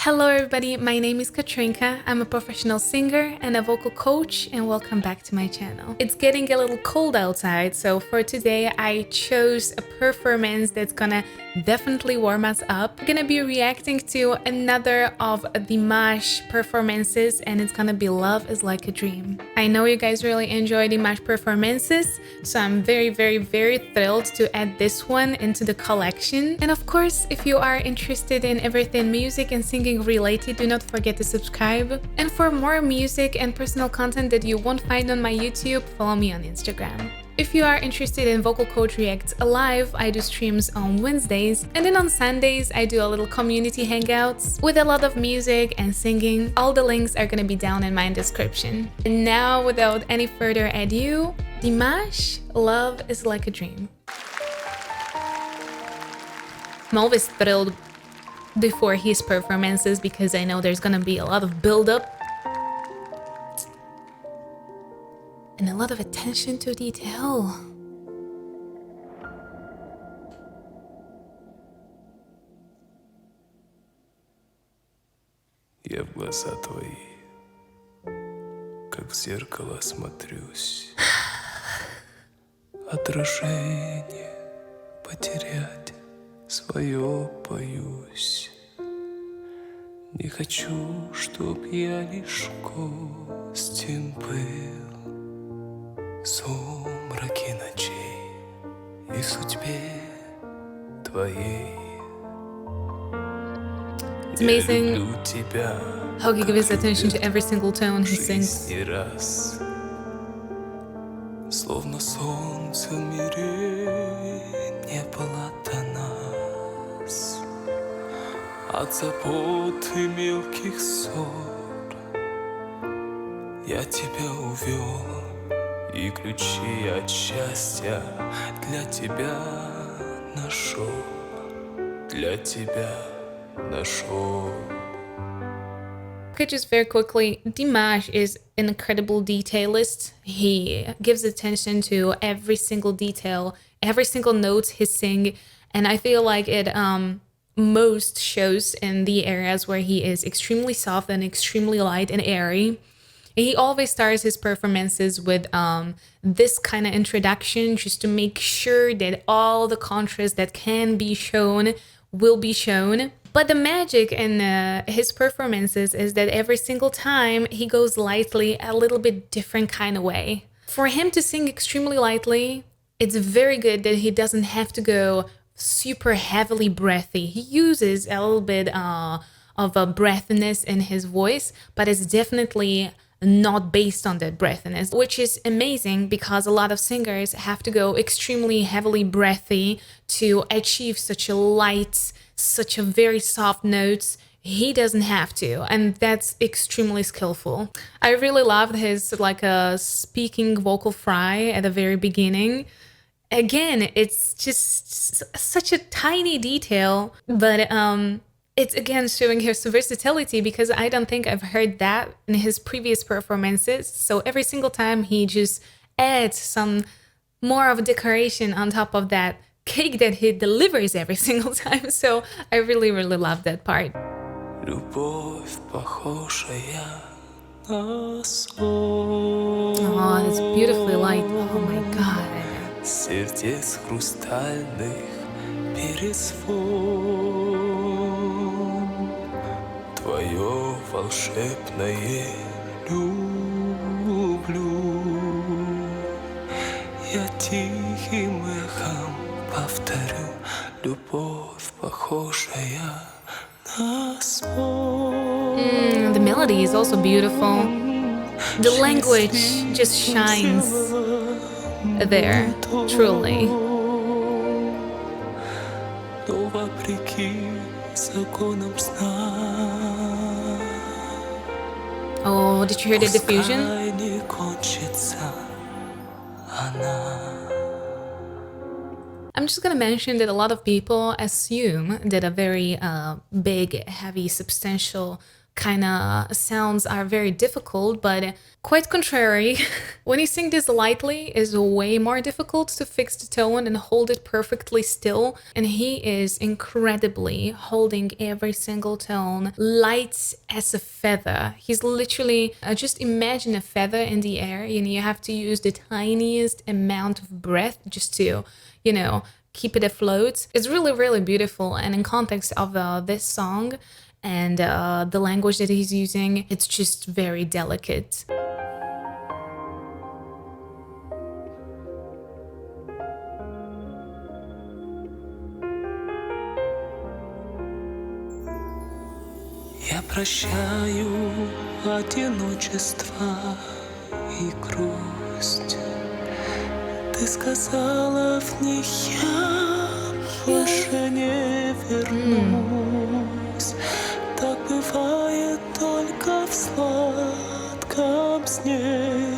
Hello everybody, my name is Katrinka. I'm a professional singer and a vocal coach, and welcome back to my channel. It's getting a little cold outside, so for today I chose a performance that's gonna definitely warm us up. We're gonna be reacting to another of Dimash performances, and it's gonna be Love is Like a Dream. I know you guys really enjoy Dimash performances, so I'm very thrilled to add this one into the collection. And of course, if you are interested in everything music and singing related, do not forget to subscribe. And for more music and personal content that you won't find on my YouTube, follow me on Instagram. If you are interested in Vocal Coach Reacts Live, I do streams on Wednesdays, and then on Sundays I do a little community hangouts with a lot of music and singing. All the links are gonna be down in my description. And now, without any further ado, Dimash, Love is Like a Dream. I'm always thrilled before his performances because I know there's gonna be a lot of build-up and a lot of attention to detail. Я в глаза твои, как в зеркало смотрюсь. Отражение потерять свое боюсь. Не хочу, чтоб я лишь гостем был в сумраке ночей и в судьбе твоей. It's amazing how he gives attention to every single tone he sings. Словно солнце в мире не было до нас, от забот и мелких ссор я тебя увел, и ключи от счастья для тебя нашел, для тебя нашел. Okay, just very quickly, Dimash is an incredible detailist. He gives attention to every single detail, every single note he sings, and I feel like it most shows in the areas where he is extremely soft and extremely light and airy. He always starts his performances with this kind of introduction, just to make sure that all the contrast that can be shown will be shown. But the magic in his performances is that every single time he goes lightly, a little bit different kind of way. For him to sing extremely lightly, it's very good that he doesn't have to go super heavily breathy. He uses a little bit of a breathiness in his voice, but it's definitely not based on that breathiness, which is amazing because a lot of singers have to go extremely heavily breathy to achieve such a light, such a very soft notes. He doesn't have to, and that's extremely skillful. I really loved his like a speaking vocal fry at the very beginning. Again, it's just such a tiny detail, but it's again showing his versatility because I don't think I've heard that in his previous performances. So every single time he just adds some more of a decoration on top of that cake that he delivers every single time. So I really love that part. Любовь похожая на сон. Oh, that's beautifully light. Oh my god. Сердец хрустальных перезвон. Твое волшебное люблю. Я тихим эхом повторю, любовь похожая на сон. The melody is also beautiful. The language just shines there, truly. Но вопреки законам сна. Oh, did you hear the diffusion? Пускай не кончится она. I'm just gonna mention that a lot of people assume that a very big, heavy, substantial kind of sounds are very difficult, but quite contrary. When you sing this lightly, is way more difficult to fix the tone and hold it perfectly still. And he is incredibly holding every single tone light as a feather. He's literally, just imagine a feather in the air, and you have to use the tiniest amount of breath just to, keep it afloat. It's really, really beautiful. And in context of this song, and the language that he's using, it's just very delicate. Я прощаю одиночество и грусть. Ты сказала, в них я больше не вернусь. Так бывает только в сладком сне,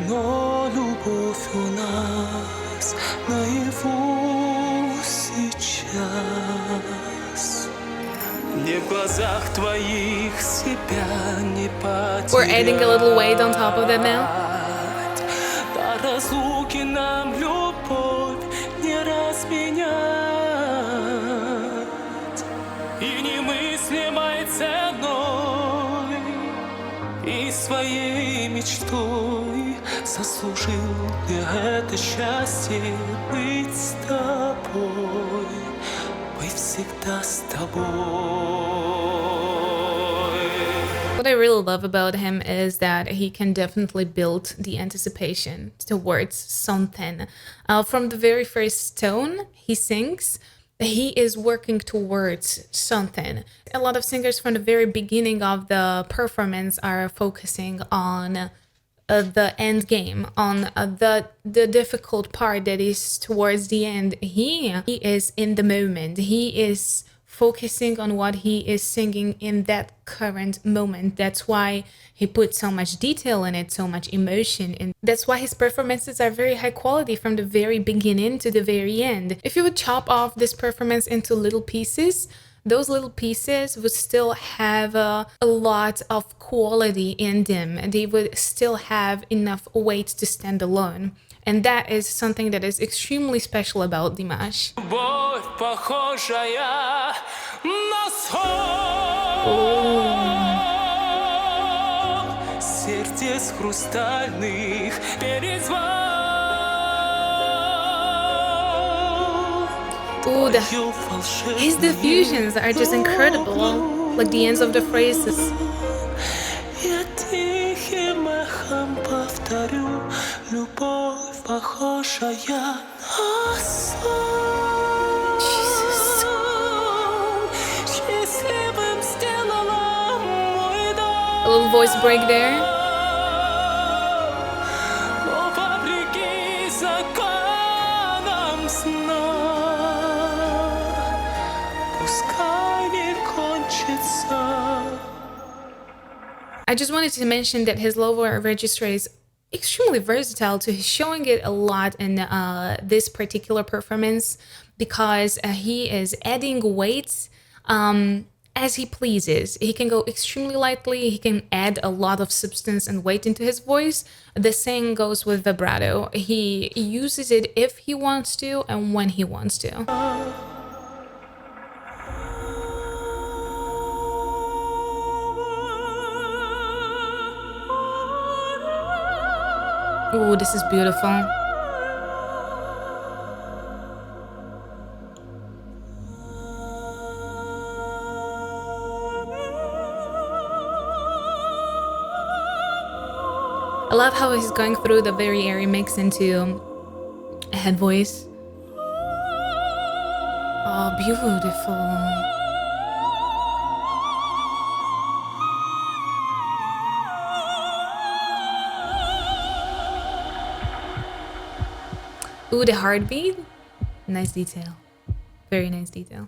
но любовь у нас наяву сейчас. Не в глазах твоих себя не потерять. We're adding a little weight on top of that now. До разлуки нам любовь не разменять. И немыслимой ценой, и своей мечтой заслужил я это счастье быть с тобой, быть всегда с тобой. What I really love about him is that he can definitely build the anticipation towards something. From the very first tone he sings, he is working towards something. A lot of singers from the very beginning of the performance are focusing on the end game, on the difficult part that is towards the end. He is in the moment. He is focusing on what he is singing in that current moment. That's why he put so much detail in it, so much emotion, and that's why his performances are very high quality from the very beginning to the very end. If you would chop off this performance into little pieces, those little pieces would still have a lot of quality in them. They would still have enough weight to stand alone. And that is something that is extremely special about Dimash. Любовь, похожая на сон, сердец хрустальных перезвон. Ooh, his diffusions are just incredible, like the ends of the phrases. Я тихим эхом повторю, любовь похожая на сон. Jesus. Счастливым сделала мой дом. A little voice break there. Но вопреки законам сна, пускай не кончится. I just wanted to mention that his lower register is extremely versatile too. He's showing it a lot in this particular performance because he is adding weight as he pleases. He can go extremely lightly. He can add a lot of substance and weight into his voice. The same goes with vibrato. He uses it if he wants to and when he wants to. Ooh, this is beautiful. I love how he's going through the very airy mix into a head voice. Oh, beautiful. Ooh, the heartbeat. Nice detail. Very nice detail.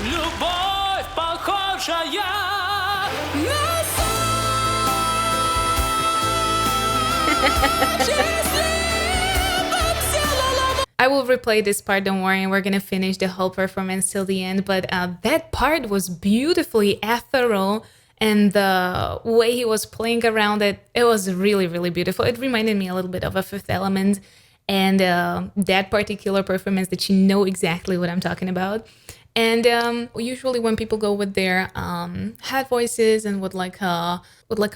Любовь, похожая на сон. I will replay this part, don't worry, we're gonna finish the whole performance till the end, but that part was beautifully ethereal, and the way he was playing around it, it was really, really beautiful. It reminded me a little bit of a Fifth Element, and that particular performance that you know exactly what I'm talking about. And usually when people go with their head voices and with like a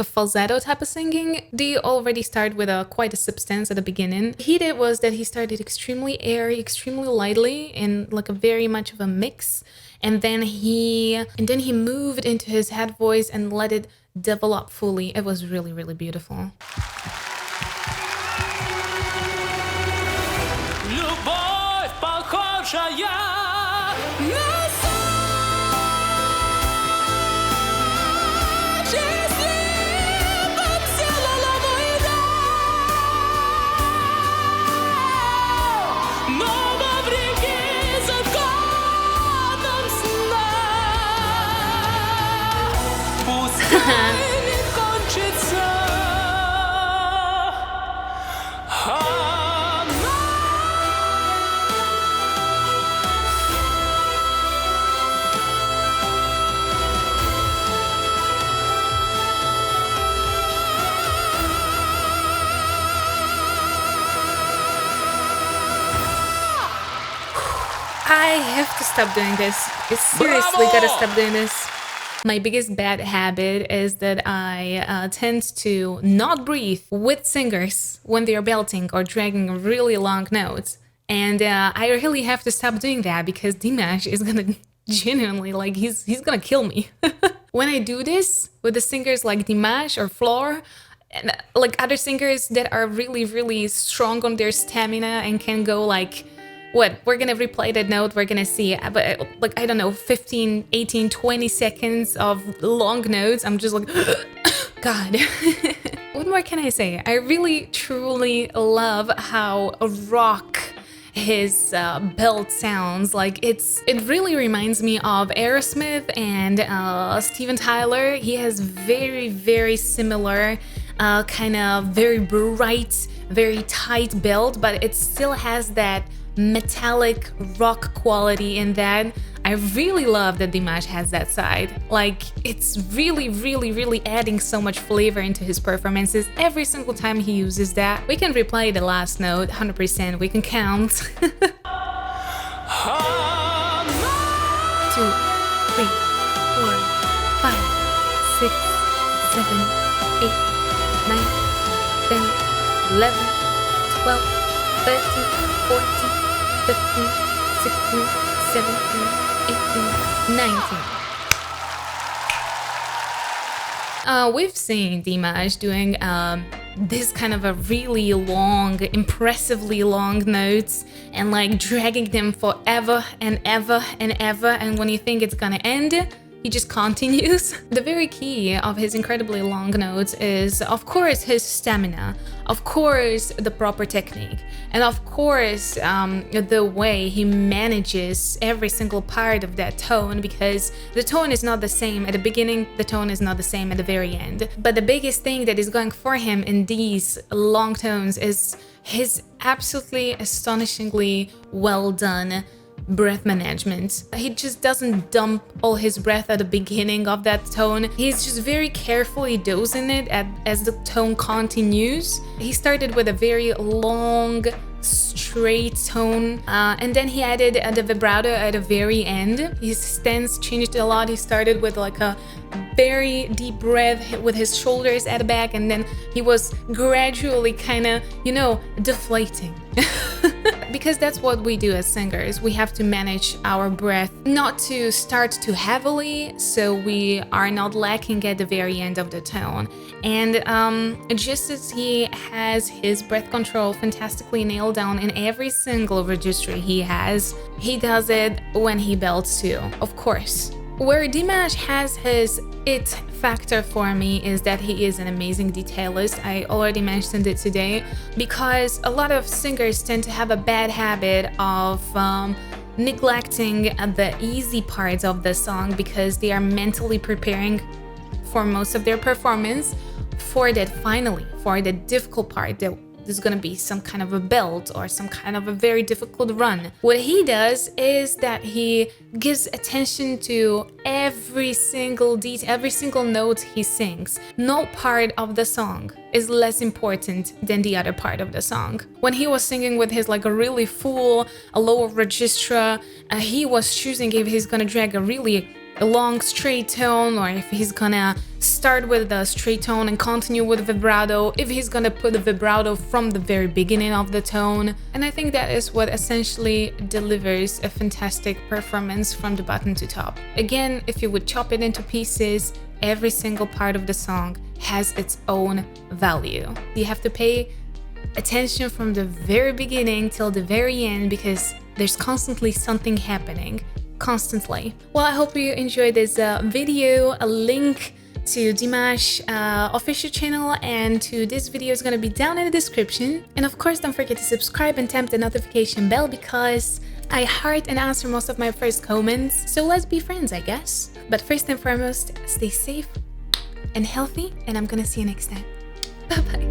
falsetto type of singing, they already start with quite a substance at the beginning. He did was that he started extremely airy, extremely lightly, in like a very much of a mix, and then he moved into his head voice and let it develop fully. It was really, really beautiful. Любовь похожая на I have to stop doing this. I seriously gotta stop doing this. My biggest bad habit is that I tend to not breathe with singers when they are belting or dragging really long notes. And I really have to stop doing that because Dimash is gonna genuinely, like, he's gonna kill me. When I do this with the singers like Dimash or Floor, and like other singers that are really, really strong on their stamina and can go like, what, we're gonna replay that note, we're gonna see, but like, I don't know, 15, 18, 20 seconds of long notes, I'm just like, God. What more can I say? I really, truly love how rock his belt sounds. Like, it really reminds me of Aerosmith and Steven Tyler. He has very, very similar, kind of very bright, very tight belt, but it still has that metallic rock quality in that. I really love that Dimash has that side. Like, it's really, really, really adding so much flavor into his performances every single time he uses that. We can replay the last note 100%. We can count. 2, 3, 4, 5, 6, 7, 8, 9, 10, 11, 12, 13, 14, 15, 16, 17, 18, 19. We've seen Dimash doing this kind of a really long, impressively long notes and like dragging them forever and ever and ever, and when you think it's gonna end, he just continues. The very key of his incredibly long notes is, of course, his stamina, of course, the proper technique, and of course, the way he manages every single part of that tone, because the tone is not the same at the beginning, the tone is not the same at the very end. But the biggest thing that is going for him in these long tones is his absolutely astonishingly well done breath management. He just doesn't dump all his breath at the beginning of that tone. He's just very carefully dosing it as the tone continues. He started with a very long, straight tone, and then he added the vibrato at the very end. His stance changed a lot. He started with like a very deep breath with his shoulders at the back, and then he was gradually kind of, you know, deflating. Because that's what we do as singers. We have to manage our breath not to start too heavily, so we are not lacking at the very end of the tone. And just as he has his breath control fantastically nailed down in every single registry he has, he does it when he belts too, of course. Where Dimash has his it factor for me is that he is an amazing detailist. I already mentioned it today, because a lot of singers tend to have a bad habit of neglecting the easy parts of the song because they are mentally preparing for most of their performance for that, finally, for the difficult part, the there's gonna be some kind of a belt or some kind of a very difficult run. What he does is that he gives attention to every single detail, every single note he sings. No part of the song is less important than the other part of the song. When he was singing with his like a really full, a lower register, he was choosing if he's gonna drag a long straight tone, or if he's gonna start with the straight tone and continue with vibrato, if he's gonna put the vibrato from the very beginning of the tone. And I think that is what essentially delivers a fantastic performance from the bottom to top. Again, if you would chop it into pieces, every single part of the song has its own value. You have to pay attention from the very beginning till the very end, because there's constantly something happening. Constantly. Well, I hope you enjoyed this video. A link to Dimash official channel and to this video is going to be down in the description. And of course, don't forget to subscribe and tap the notification bell, because I heart and answer most of my first comments. So let's be friends, I guess. But first and foremost, stay safe and healthy, and I'm gonna see you next time. Bye bye.